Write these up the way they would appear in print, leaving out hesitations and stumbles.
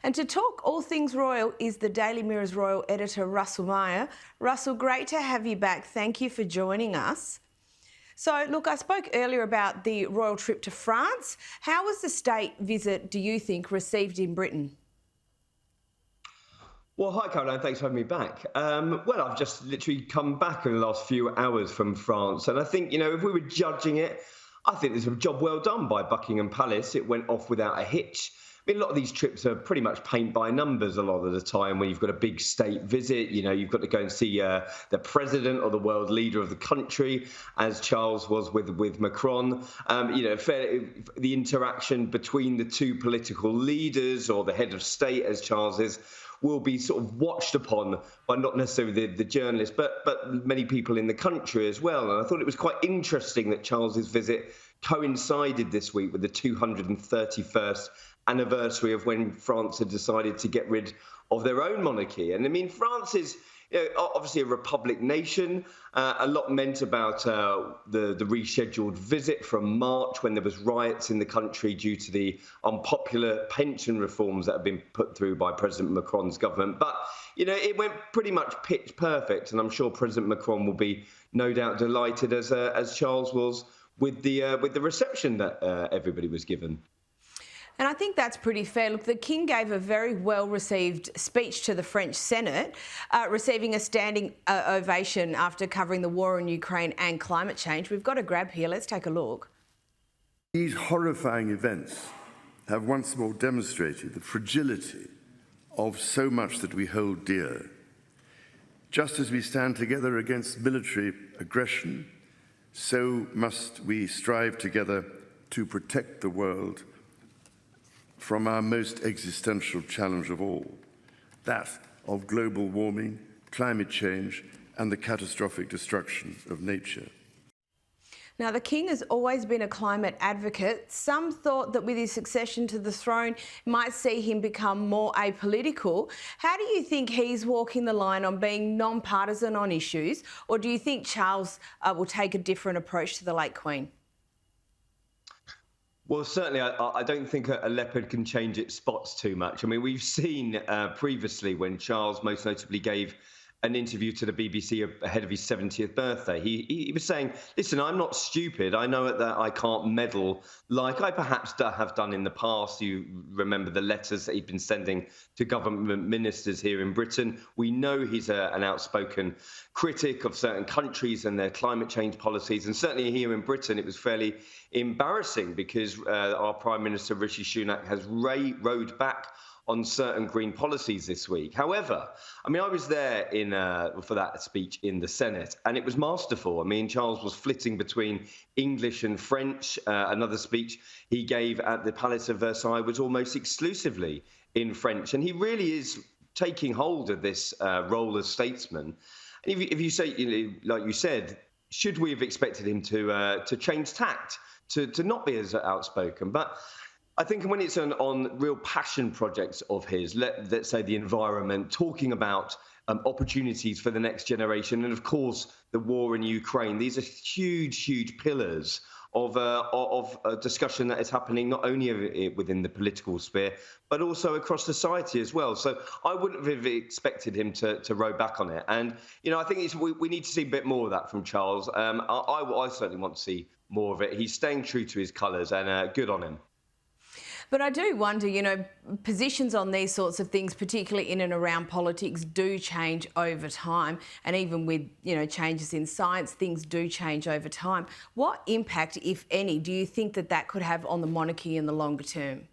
And to talk all things royal is the Daily Mirror's royal editor, Russell Meyer. Russell, great to have you back. Thank you for joining us. So, look, I spoke earlier about the royal trip to France. How was the state visit, do you think, received in Britain? Well, hi, Caroline. Thanks for having me back. Well, I've just literally come back in the last few hours from France. And I think, if we were judging it, I think there's a job well done by Buckingham Palace. It went off without a hitch. I mean, a lot of these trips are pretty much paint by numbers a lot of the time when you've got a big state visit. You've got to go and see the president or the world leader of the country, as Charles was with Macron. The interaction between the two political leaders or the head of state, as Charles is, will be sort of watched upon by not necessarily the journalists, but many people in the country as well. And I thought it was quite interesting that Charles's visit coincided this week with the 231st anniversary of when France had decided to get rid of their own monarchy. And I mean, France is obviously a republic nation. A lot meant about the rescheduled visit from March when there was riots in the country due to the unpopular pension reforms that have been put through by President Macron's government. But, it went pretty much pitch perfect. And I'm sure President Macron will be no doubt delighted, as Charles was, with the reception that everybody was given. And I think that's pretty fair. Look, the King gave a very well-received speech to the French Senate, receiving a standing ovation after covering the war in Ukraine and climate change. We've got a grab here. Let's take a look. These horrifying events have once more demonstrated the fragility of so much that we hold dear. Just as we stand together against military aggression, so must we strive together to protect the world from our most existential challenge of all, that of global warming, climate change, and the catastrophic destruction of nature. Now, the King has always been a climate advocate. Some thought that with his succession to the throne might see him become more apolitical. How do you think he's walking the line on being non-partisan on issues, or do you think Charles will take a different approach to the late Queen? Well, certainly, I don't think a leopard can change its spots too much. I mean, we've seen previously when Charles most notably gave an interview to the BBC ahead of his 70th birthday. He was saying, listen, I'm not stupid. I know that I can't meddle like I perhaps have done in the past. You remember the letters that he'd been sending to government ministers here in Britain. We know he's an outspoken critic of certain countries and their climate change policies. And certainly here in Britain, it was fairly embarrassing because our Prime Minister, Rishi Sunak, has rowed back on certain green policies this week. However, I mean, I was there for that speech in the Senate, and it was masterful. I mean, Charles was flitting between English and French. Another speech he gave at the Palace of Versailles was almost exclusively in French, and he really is taking hold of this role as statesman. And if you say, like you said, should we have expected him to change tact, to not be as outspoken? But I think when it's on real passion projects of his, let's say the environment, talking about opportunities for the next generation, and of course the war in Ukraine, these are huge, huge pillars of a discussion that is happening not only within the political sphere, but also across society as well. So I wouldn't have expected him to row back on it. And, I think we need to see a bit more of that from Charles. I certainly want to see more of it. He's staying true to his colours, and good on him. But I do wonder, positions on these sorts of things, particularly in and around politics, do change over time. And even with, changes in science, things do change over time. What impact, if any, do you think that could have on the monarchy in the longer term?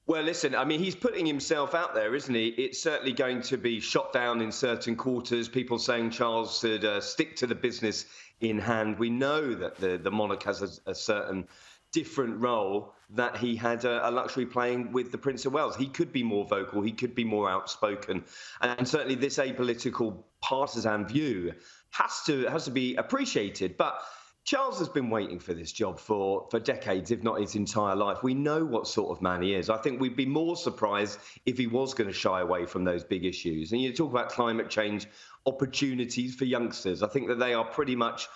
Well, listen, I mean, he's putting himself out there, isn't he? It's certainly going to be shot down in certain quarters. People saying Charles should stick to the business in hand. We know that the monarch has a certain different role that he had a luxury playing with the Prince of Wales. He could be more vocal, he could be more outspoken, and certainly this apolitical partisan view has to be appreciated. But Charles has been waiting for this job for decades, if not his entire life. We know what sort of man he is. I think we'd be more surprised if he was going to shy away from those big issues. And you talk about climate change, opportunities for youngsters. I think that they are pretty much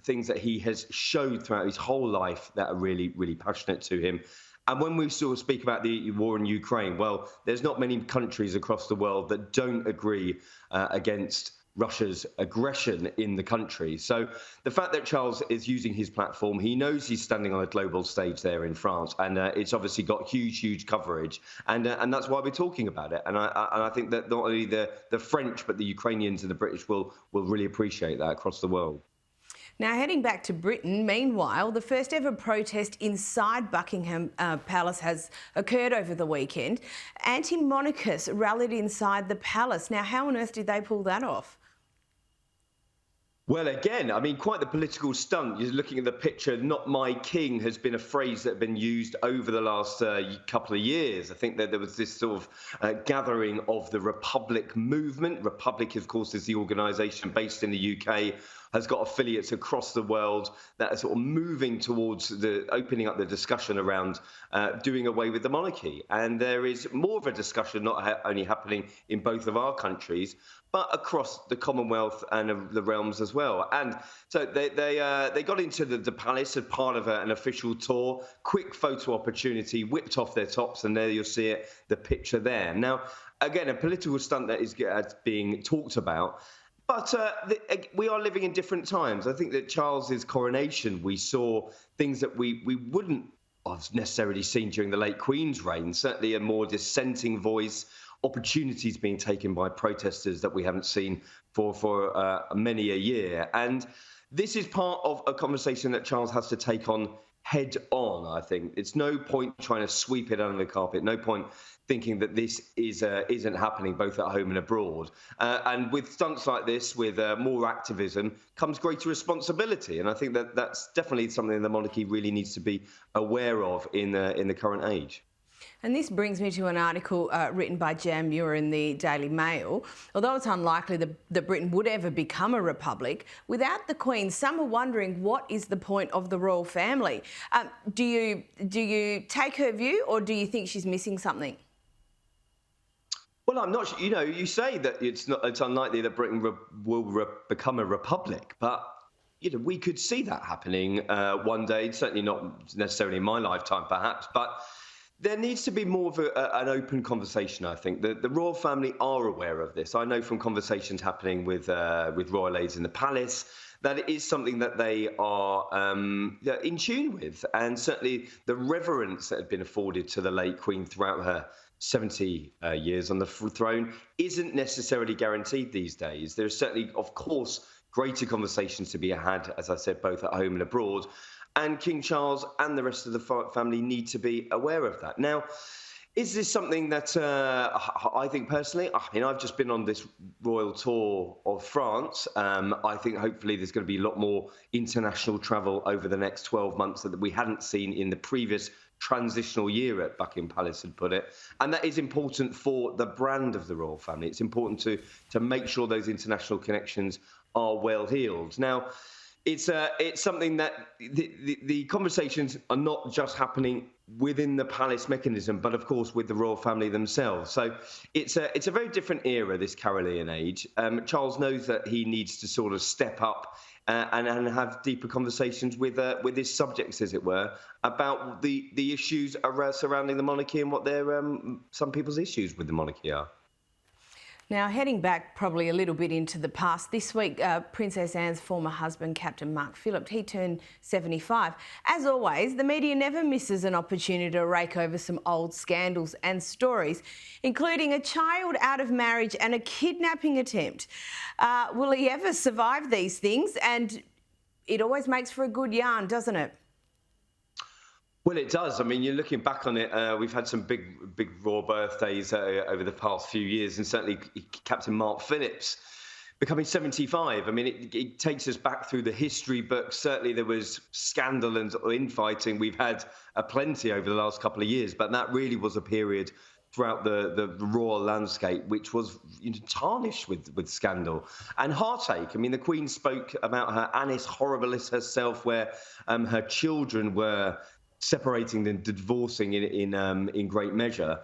things that he has showed throughout his whole life that are really, really passionate to him. And when we sort of speak about the war in Ukraine, well, there's not many countries across the world that don't agree against Russia's aggression in the country. So the fact that Charles is using his platform, he knows he's standing on a global stage there in France, and it's obviously got huge coverage, and that's why we're talking about it. And I think that not only the French, but the Ukrainians and the British will really appreciate that across the world. Now, heading back to Britain, meanwhile, the first ever protest inside Buckingham Palace has occurred over the weekend. Anti-monarchists rallied inside the palace. Now, how on earth did they pull that off? Well, again, I mean, quite the political stunt. You're looking at the picture, "Not my king" has been a phrase that has been used over the last couple of years. I think that there was this sort of gathering of the Republic movement. Republic, of course, is the organisation based in the UK, has got affiliates across the world that are sort of moving towards the opening up the discussion around doing away with the monarchy. And there is more of a discussion not only happening in both of our countries, but across the Commonwealth and the realms as well. And so they got into the palace as part of an official tour, quick photo opportunity, whipped off their tops, and there you'll see it, the picture there. Now, again, a political stunt that is being talked about. But we are living in different times. I think that Charles's coronation, we saw things that we wouldn't have necessarily seen during the late Queen's reign, certainly a more dissenting voice, opportunities being taken by protesters that we haven't seen for many a year. And this is part of a conversation that Charles has to take on head on, I think. It's no point trying to sweep it under the carpet, no point thinking that this isn't happening both at home and abroad. And with stunts like this, with more activism, comes greater responsibility. And I think that that's definitely something the monarchy really needs to be aware of in the current age. And this brings me to an article written by Jan Muir in the Daily Mail. Although it's unlikely that Britain would ever become a republic, without the Queen, some are wondering what is the point of the royal family. Do you take her view, or do you think she's missing something? Well, I'm not sure. You know, you say that it's unlikely that Britain will become a republic, but we could see that happening one day. Certainly not necessarily in my lifetime, perhaps, but there needs to be more of an open conversation, I think. The royal family are aware of this. I know from conversations happening with royal aides in the palace that it is something that they are in tune with. And certainly the reverence that had been afforded to the late Queen throughout her 70 years on the throne isn't necessarily guaranteed these days. There's certainly, of course, greater conversations to be had, as I said, both at home and abroad. And King Charles and the rest of the family need to be aware of that. Now, is this something that I think personally, I've just been on this royal tour of France. I think hopefully there's going to be a lot more international travel over the next 12 months that we hadn't seen in the previous transitional year at Buckingham Palace, had put it. And that is important for the brand of the royal family. It's important to make sure those international connections are well heeled. Now, it's something that the conversations are not just happening within the palace mechanism, but of course with the royal family themselves. So it's a very different era, this Caroline age. Charles knows that he needs to sort of step up and have deeper conversations with his subjects, as it were, about the issues surrounding the monarchy and what some people's issues with the monarchy are. Now, heading back probably a little bit into the past, this week, Princess Anne's former husband, Captain Mark Phillip, he turned 75. As always, the media never misses an opportunity to rake over some old scandals and stories, including a child out of marriage and a kidnapping attempt. Will he ever survive these things? And it always makes for a good yarn, doesn't it? Well, it does. I mean, you're looking back on it, we've had some big royal birthdays over the past few years, and certainly Captain Mark Phillips becoming 75. I mean, it takes us back through the history books. Certainly there was scandal and infighting. We've had plenty over the last couple of years, but that really was a period throughout the royal landscape which was tarnished with scandal and heartache. I mean, the Queen spoke about her annus horribilis herself, where her children were separating and divorcing in great measure.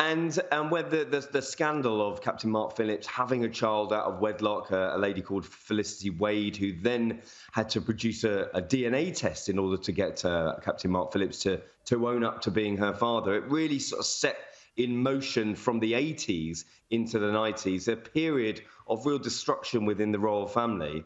And whether the scandal of Captain Mark Phillips having a child out of wedlock, a lady called Felicity Wade, who then had to produce a DNA test in order to get Captain Mark Phillips to own up to being her father, it really sort of set in motion from the 80s into the 90s a period of real destruction within the royal family.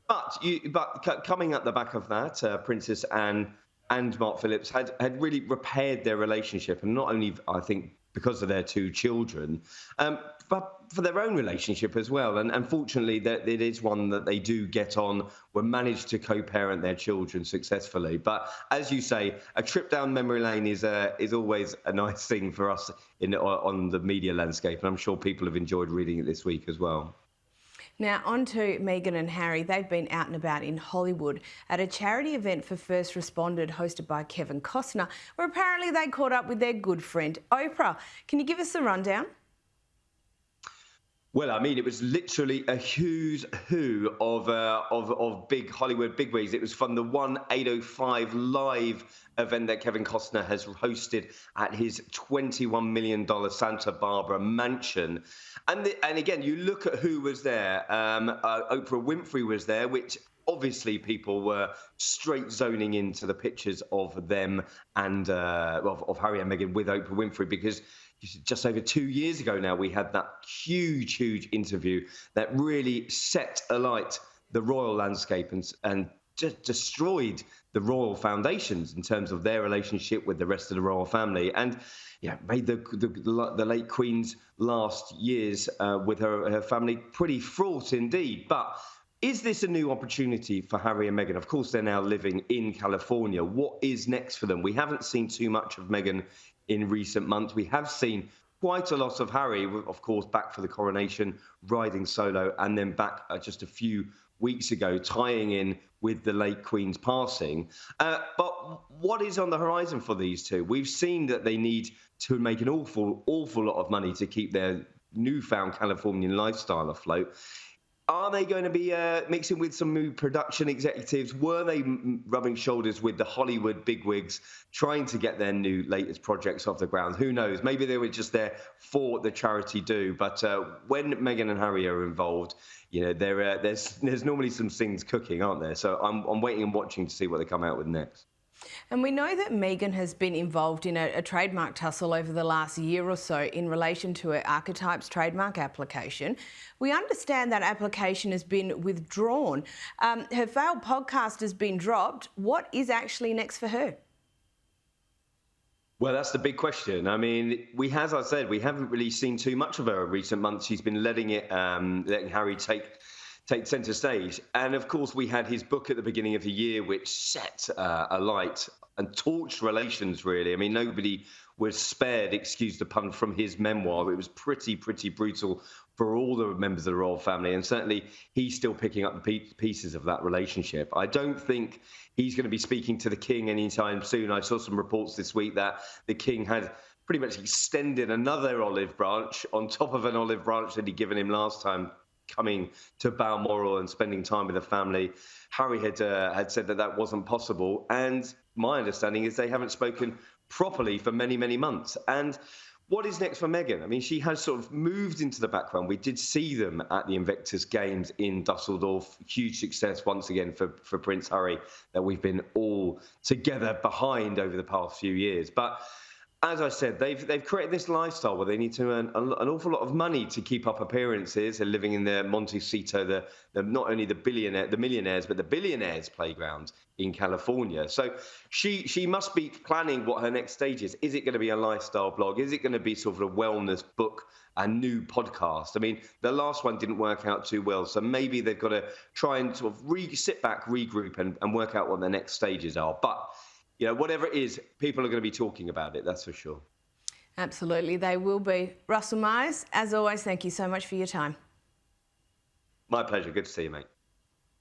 But coming at the back of that, Princess Anne and Mark Phillips had really repaired their relationship, and not only, I think, because of their two children, but for their own relationship as well. And fortunately, that it is one that they do get on, will manage to co-parent their children successfully. But as you say, a trip down memory lane is always a nice thing for us on the media landscape, and I'm sure people have enjoyed reading it this week as well. Now, on to Meghan and Harry. They've been out and about in Hollywood at a charity event for first responders hosted by Kevin Costner, where apparently they caught up with their good friend Oprah. Can you give us the rundown? Well, I mean, it was literally a who's who of big Hollywood bigwigs. It was from the 805 Live event that Kevin Costner has hosted at his $21 million Santa Barbara mansion. And again, you look at who was there. Oprah Winfrey was there, which obviously people were straight zoning into the pictures of them and of Harry and Meghan with Oprah Winfrey, because just over 2 years ago now, we had that huge interview that really set alight the royal landscape and just destroyed the royal foundations in terms of their relationship with the rest of the royal family, and made the late Queen's last years with her family pretty fraught indeed. But is this a new opportunity for Harry and Meghan? Of course, they're now living in California. What is next for them? We haven't seen too much of Meghan in recent months. We have seen quite a lot of Harry, of course, back for the coronation, riding solo, and then back just a few weeks ago, tying in with the late Queen's passing. But what is on the horizon for these two? We've seen that they need to make an awful lot of money to keep their newfound Californian lifestyle afloat. Are they going to be mixing with some new production executives? Were they rubbing shoulders with the Hollywood bigwigs, trying to get their new latest projects off the ground? Who knows? Maybe they were just there for the charity do. But when Meghan and Harry are involved, there's normally some things cooking, aren't there? So I'm waiting and watching to see what they come out with next. And we know that Meghan has been involved in a trademark tussle over the last year or so in relation to her Archetypes trademark application. We understand that application has been withdrawn. Her failed podcast has been dropped. What is actually next for her? Well, that's the big question. I mean, as I said, we haven't really seen too much of her in recent months. She's been letting Harry take centre stage. And of course, we had his book at the beginning of the year, which set alight and torched relations, really. I mean, nobody was spared, excuse the pun, from his memoir. It was pretty brutal for all the members of the royal family. And certainly he's still picking up the pieces of that relationship. I don't think he's going to be speaking to the king anytime soon. I saw some reports this week that the king had pretty much extended another olive branch on top of an olive branch that he'd given him last time, coming to Balmoral and spending time with the family. Harry had said that wasn't possible, and my understanding is they haven't spoken properly for many months. And what is next for Meghan? I mean, she has sort of moved into the background. We did see them at the Invictus Games in Dusseldorf. Huge success once again for Prince Harry that we've been all together behind over the past few years. But as I said, they've created this lifestyle where they need to earn an awful lot of money to keep up appearances. They're living in the Montecito, the not only the millionaires, but the billionaires playground in California. So she must be planning what her next stage is. Is it going to be a lifestyle blog? Is it going to be sort of a wellness book, a new podcast? I mean, the last one didn't work out too well, so maybe they've got to try and sort of sit back, regroup, and work out what their next stages are. But whatever it is, people are going to be talking about it, that's for sure. Absolutely, they will be. Russell Myers, as always, thank you so much for your time. My pleasure. Good to see you, mate.